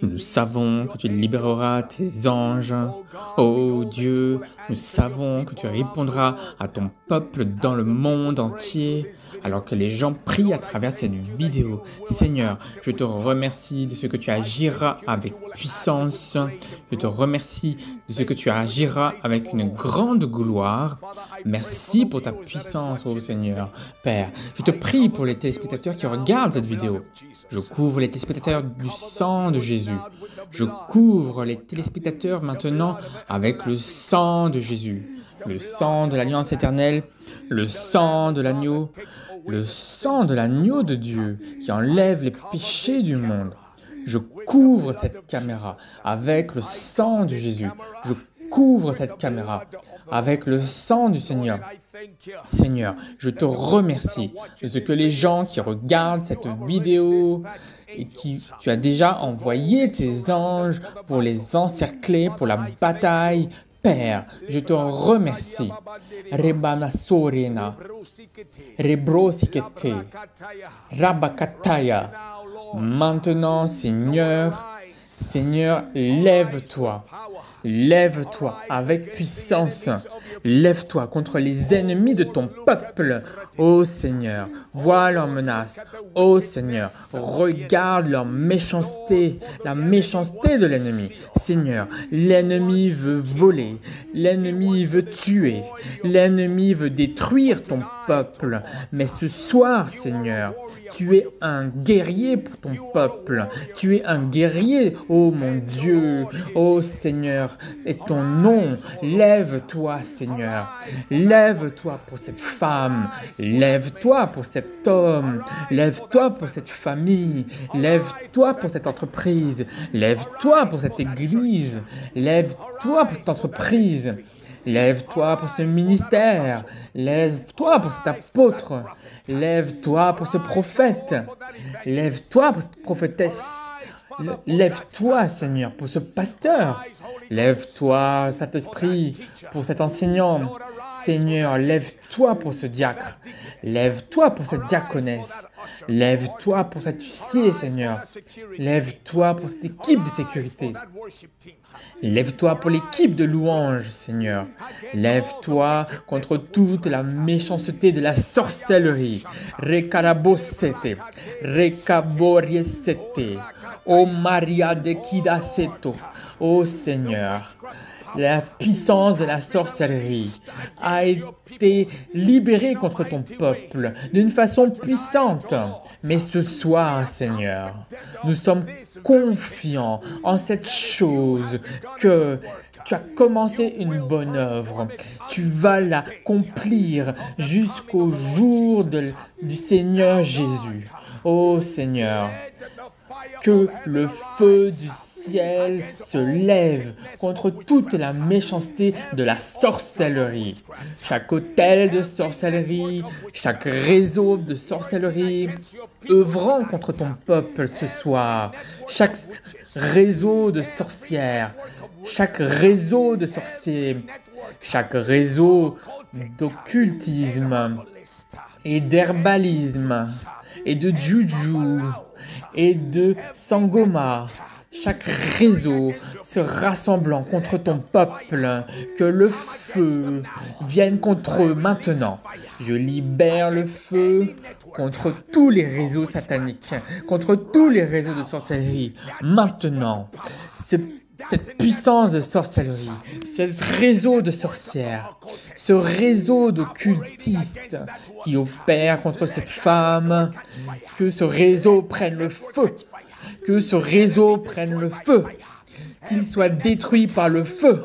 Nous savons que tu libéreras tes anges. Ô Dieu, nous savons que tu répondras à ton peuple dans le monde entier, alors que les gens prient à travers cette vidéo. Seigneur, je te remercie de ce que tu agiras avec puissance. Je te remercie de ce que tu agiras avec une grande gloire. Merci pour ta puissance, ô Seigneur. Père, je te prie pour les téléspectateurs qui regardent cette vidéo. Je couvre les téléspectateurs du sang de Jésus. Je couvre les téléspectateurs maintenant avec le sang de Jésus. Le sang de l'alliance éternelle, le sang de l'agneau de Dieu qui enlève les péchés du monde. Je couvre cette caméra avec le sang de Jésus. Je couvre cette caméra avec le sang du Seigneur. Seigneur, je te remercie de ce que les gens qui regardent cette vidéo et tu as déjà envoyé tes anges pour les encercler, pour la bataille. Père, je te remercie. Rebana sorena, rebrosikete, rabakataya. Maintenant, Seigneur, lève-toi. Lève-toi avec puissance. Lève-toi contre les ennemis de ton peuple. Ô Seigneur, vois leurs menaces. Ô Seigneur, regarde leur méchanceté, la méchanceté de l'ennemi. Seigneur, l'ennemi veut voler, l'ennemi veut tuer, l'ennemi veut détruire ton peuple. Mais ce soir, Seigneur, tu es un guerrier pour ton peuple. Tu es un guerrier, ô mon Dieu, ô Seigneur, et ton nom. Lève-toi, Seigneur. Lève-toi pour cette femme. Lève-toi pour cet homme. Lève-toi pour cette famille. Lève-toi pour cette entreprise. Lève-toi pour cette église. Lève-toi pour cette entreprise. Lève-toi pour ce ministère. Lève-toi pour cet apôtre. Lève-toi pour ce prophète. Lève-toi pour cette prophétesse. Lève-toi, Seigneur, pour ce pasteur. Lève-toi, Saint-Esprit, pour cet enseignant. Seigneur, lève-toi pour ce diacre. Lève-toi pour cette diaconesse. Lève-toi pour cet huissier, Seigneur. Lève-toi pour cette équipe de sécurité. Lève-toi pour l'équipe de louanges, Seigneur. Lève-toi contre toute la méchanceté de la sorcellerie. Rekarabosete, rekaboriesete, ô Maria de Kidaseto, ô Seigneur. La puissance de la sorcellerie a été libérée contre ton peuple d'une façon puissante. Mais ce soir, Seigneur, nous sommes confiants en cette chose que tu as commencé une bonne œuvre. Tu vas l'accomplir jusqu'au jour du Seigneur Jésus. Ô Seigneur, que le feu du ciel se lève contre toute la méchanceté de la sorcellerie. Chaque hôtel de sorcellerie, chaque réseau de sorcellerie, œuvrant contre ton peuple ce soir. Chaque réseau de sorcières, chaque réseau de sorciers, chaque réseau d'occultisme et d'herbalisme et de juju et de sangoma, chaque réseau se rassemblant contre ton peuple, que le feu vienne contre eux maintenant. Je libère le feu contre tous les réseaux sataniques, contre tous les réseaux de sorcellerie. Maintenant, cette puissance de sorcellerie, ce réseau de sorcières, ce réseau d'occultistes qui opèrent contre cette femme, que ce réseau prenne le feu, que ce réseau prenne le feu, qu'il soit détruit par le feu.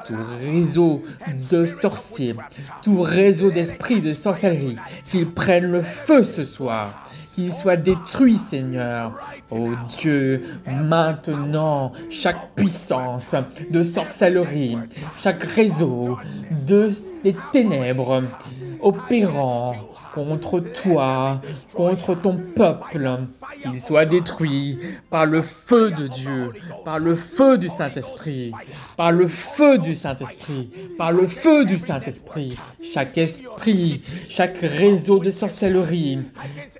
Tout réseau de sorciers, tout réseau d'esprits de sorcellerie, qu'ils prennent le feu ce soir. Qu'il soit détruit, Seigneur. Oh Dieu, maintenant, chaque puissance de sorcellerie, chaque réseau des ténèbres opérant contre toi, contre ton peuple, qu'il soit détruit par le feu de Dieu, par le feu du Saint-Esprit, par le feu du Saint-Esprit, par le feu du Saint-Esprit. Chaque esprit, chaque réseau de sorcellerie,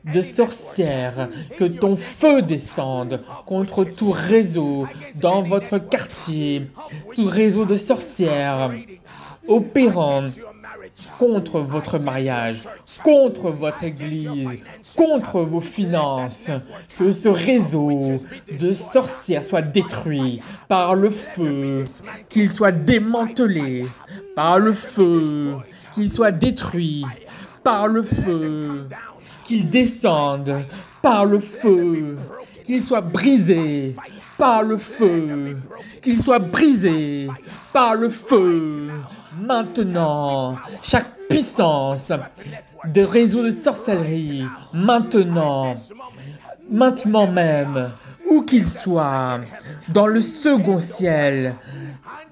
de sorcières, que ton feu descende contre tout réseau dans votre quartier, tout réseau de sorcières opérant contre votre mariage, contre votre église, contre vos finances, que ce réseau de sorcières soit détruit par le feu, qu'il soit démantelé par le feu, qu'il soit détruit par le feu, qu'il descende par le feu, qu'il soit brisé par le feu, qu'il soit brisé par le feu. Maintenant, chaque puissance de réseau de sorcellerie, maintenant même, où qu'il soit, dans le second ciel,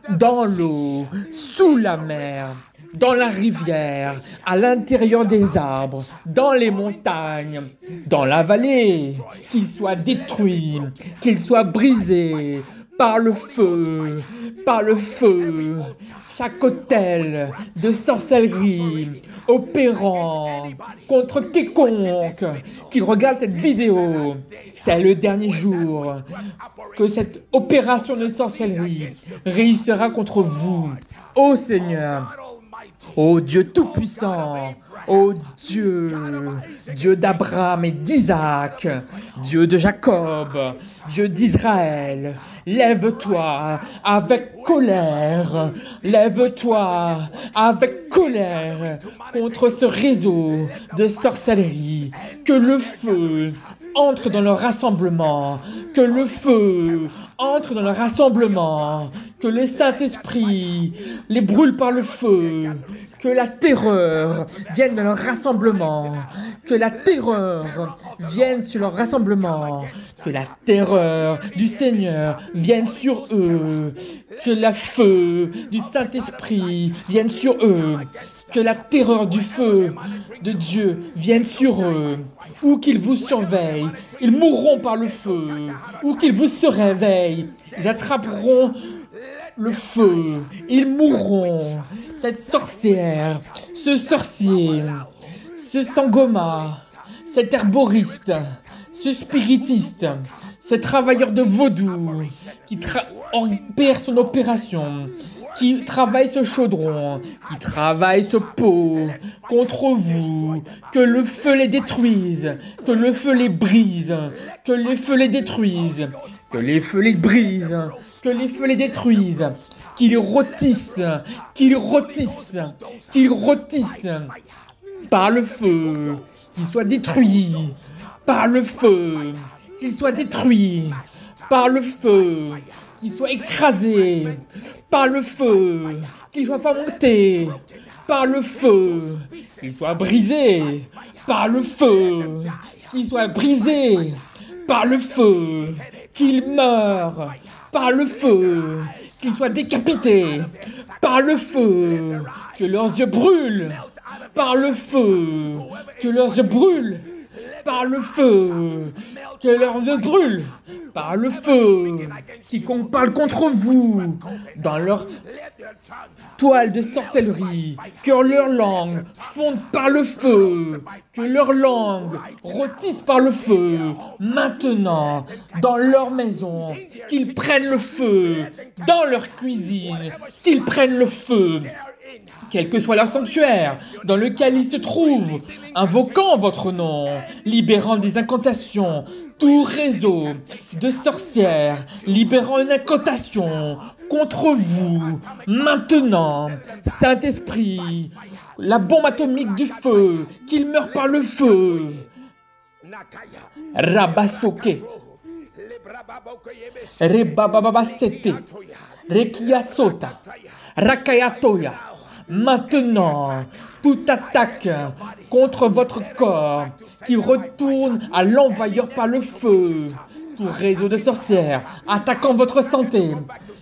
dans l'eau, sous la mer, dans la rivière, à l'intérieur des arbres, dans les montagnes, dans la vallée, qu'il soit détruit, qu'il soit brisé par le feu, par le feu. Chaque hôtel de sorcellerie opérant contre quiconque qui regarde cette vidéo, c'est le dernier jour que cette opération de sorcellerie réussira contre vous. Ô Seigneur, ô Dieu Tout-Puissant, ô Dieu, Dieu d'Abraham et d'Isaac, Dieu de Jacob, Dieu d'Israël, lève-toi avec colère, lève-toi avec colère contre ce réseau de sorcellerie, que le feu entre dans leur rassemblement, que le feu entre dans leur rassemblement, que le Saint-Esprit les brûle par le feu, que la terreur vienne dans leur rassemblement, que la terreur vienne sur leur rassemblement, que la terreur du Seigneur vienne sur eux, que le feu du Saint-Esprit vienne sur eux, que la terreur du feu de Dieu vienne sur eux, où qu'ils vous surveillent, ils mourront par le feu, où qu'ils vous se réveillent, ils attraperont le feu, ils mourront. Cette sorcière, ce sorcier, ce sangoma, cet herboriste, ce spiritiste, ce travailleur de vaudou qui opère son opération, qui travaille ce chaudron, qui travaille ce pot contre vous, que le feu les détruise, que le feu les brise, que le feu les détruise, que les feux les brise, que les feux les détruisent, qu'ils rôtissent, qu'ils rôtissent, qu'ils rôtissent par le feu, qu'ils soient détruits par le feu, qu'ils soient détruits par le feu, qu'ils soient écrasés par le feu, qu'ils soient fermentés par le feu, qu'ils soient brisés par le feu, qu'ils soient brisés par le feu, qu'ils meurent par le feu, qu'ils soient décapités par le feu, que leurs yeux brûlent par le feu, que leurs yeux brûlent par le feu, que leurs yeux brûlent par le feu, quiconque parle contre vous dans leur toile de sorcellerie, que leur langue fonde par le feu, que leur langue rôtisse par le feu, maintenant, dans leur maison, qu'ils prennent le feu, dans leur cuisine, qu'ils prennent le feu, quel que soit leur sanctuaire dans lequel ils se trouvent, invoquant votre nom, libérant des incantations, tout réseau de sorcières, libérant une incantation contre vous, maintenant, Saint-Esprit, la bombe atomique du feu, qu'il meure par le feu. Rabasoke, Rebababasete, Rekiasota, Rakayatoya. Maintenant, toute attaque contre votre corps qui retourne à l'envahir par le feu, tout réseau de sorcières attaquant votre santé,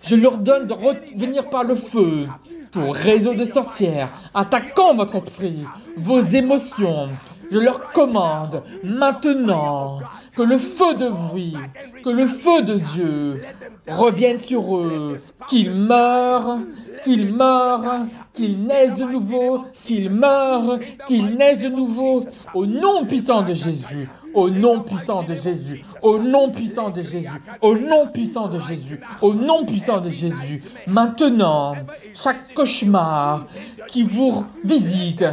je leur donne de revenir par le feu. tout réseau de sorcières attaquant votre esprit, vos émotions. Je leur commande maintenant que le feu de vie, que le feu de Dieu revienne sur eux, qu'ils meurent, qu'ils meurent, qu'ils naissent de nouveau, qu'ils meurent, qu'ils naissent de nouveau, au nom puissant de Jésus, au nom puissant de Jésus, au nom puissant de Jésus, au nom puissant de Jésus, au nom puissant de Jésus. Maintenant, chaque cauchemar qui vous visite,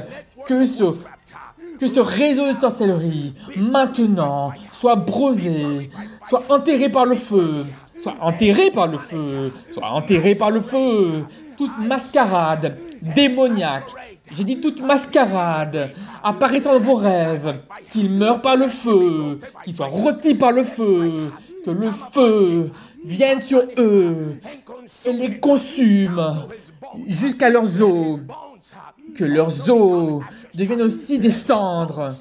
que ce réseau de sorcellerie, maintenant, soit brosé, soit enterré par le feu, soit enterré par le feu, soit enterré par le feu. Toute mascarade démoniaque, j'ai dit toute mascarade apparaissant dans vos rêves, qu'il meure par le feu, qu'il soit rôti par le feu, que le feu vienne sur eux et les consume jusqu'à leurs os. Que leurs os deviennent aussi des cendres.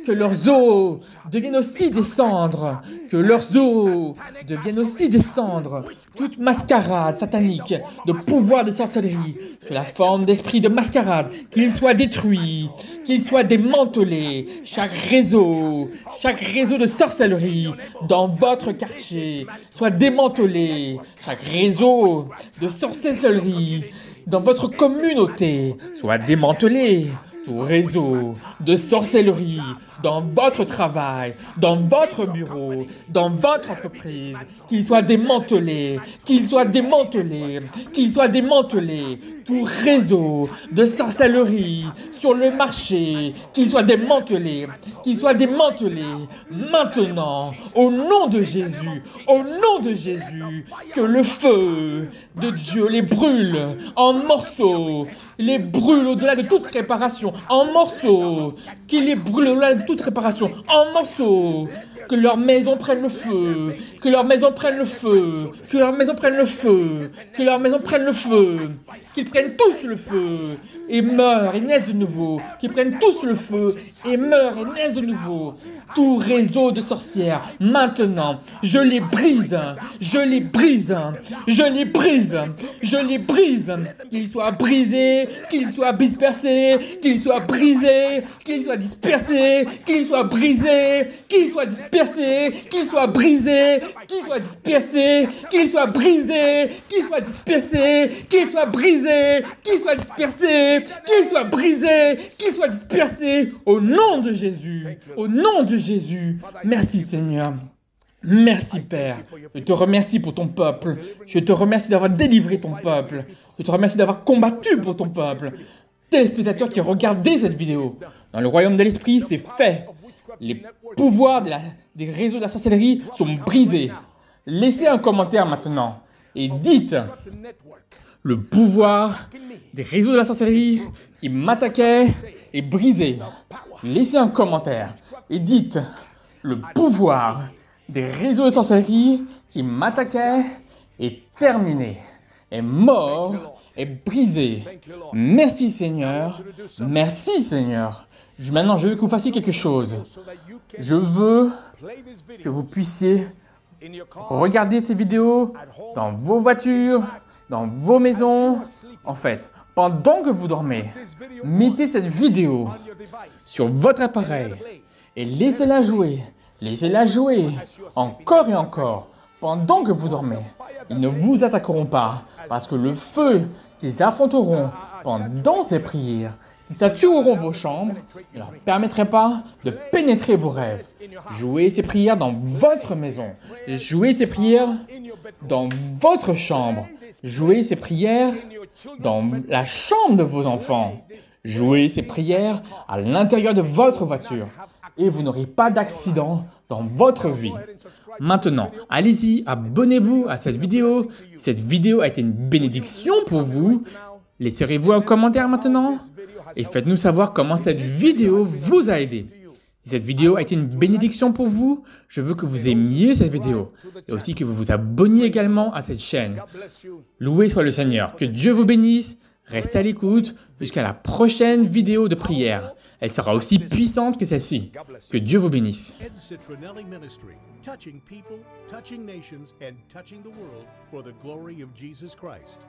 Que leurs os deviennent aussi des cendres. Que leurs os deviennent aussi des cendres. Toute mascarade satanique de pouvoir de sorcellerie, sous la forme d'esprit de mascarade, qu'il soit détruit, qu'il soit démantelé. Chaque réseau de sorcellerie dans votre quartier soit démantelé. Chaque réseau de sorcellerie dans votre communauté soit démantelé. Tout réseau de sorcellerie dans votre travail, dans votre bureau, dans votre entreprise, qu'il soit démantelé, qu'il soit démantelé, qu'il soit démantelé. Tout réseau de sorcellerie sur le marché, qu'il soit démantelé, qu'il soit démantelé maintenant, au nom de Jésus, au nom de Jésus, que le feu de Dieu les brûle en morceaux, les brûle au-delà de toute réparation, en morceaux, qu'il les brûle au-delà de toute réparation, en morceaux, que leur maison prenne le feu, que leur maison prenne le feu, que leur maison prenne le feu, que leur maison prenne le feu, qu'ils prennent tous le feu et meurent et naissent de nouveau, qu'ils prennent tous le feu et meurent et naissent de nouveau. Tout réseau de sorcières, maintenant, je les brise, je les brise, je les brise, je les brise, qu'ils soient brisés, qu'ils soient dispersés, qu'ils soient brisés, qu'ils soient dispersés, qu'ils soient brisés, qu'ils soient dispersés, qu'ils soient brisés, qu'ils soient dispersés, qu'ils soient brisés, qu'ils soient dispersés, qu'ils soient brisés, qu'ils soient dispersés, qu'ils soient brisés, qu'ils soient dispersés, au nom de Jésus, au nom de Jésus. Merci Seigneur. Merci Père. Je te remercie pour ton peuple. Je te remercie d'avoir délivré ton peuple. Je te remercie d'avoir combattu pour ton peuple. Téléspectateurs qui regardaient cette vidéo, dans le royaume de l'esprit, c'est fait. Les pouvoirs des réseaux de la sorcellerie sont brisés. Laissez un commentaire maintenant et dites: le pouvoir des réseaux de la sorcellerie qui m'attaquaient est brisé. Laissez un commentaire et dites: le pouvoir des réseaux de sorcellerie qui m'attaquaient est terminé, est mort, est brisé. Merci Seigneur, merci Seigneur. Maintenant, je veux que vous fassiez quelque chose. Je veux que vous puissiez regarder ces vidéos dans vos voitures, dans vos maisons. En fait, pendant que vous dormez, mettez cette vidéo sur votre appareil et laissez-la jouer. Laissez-la jouer encore et encore pendant que vous dormez. Ils ne vous attaqueront pas parce que le feu qu'ils affronteront pendant ces prières, qui satureront vos chambres, ne leur permettrait pas de pénétrer vos rêves. Jouez ces prières dans votre maison. Jouez ces prières dans votre chambre. Jouez ces prières dans la chambre de vos enfants. Jouez ces prières à l'intérieur de votre voiture. Et vous n'aurez pas d'accident dans votre vie. Maintenant, allez-y, abonnez-vous à cette vidéo. Cette vidéo a été une bénédiction pour vous. Laisserez-vous un commentaire maintenant et faites-nous savoir comment cette vidéo vous a aidé. Si cette vidéo a été une bénédiction pour vous, je veux que vous aimiez cette vidéo et aussi que vous vous abonniez également à cette chaîne. Loué soit le Seigneur. Que Dieu vous bénisse. Restez à l'écoute jusqu'à la prochaine vidéo de prière. Elle sera aussi puissante que celle-ci. Que Dieu vous bénisse. Ed Citronelli Ministry, touching people, touching nations, and touching the world for the glory of Jesus Christ.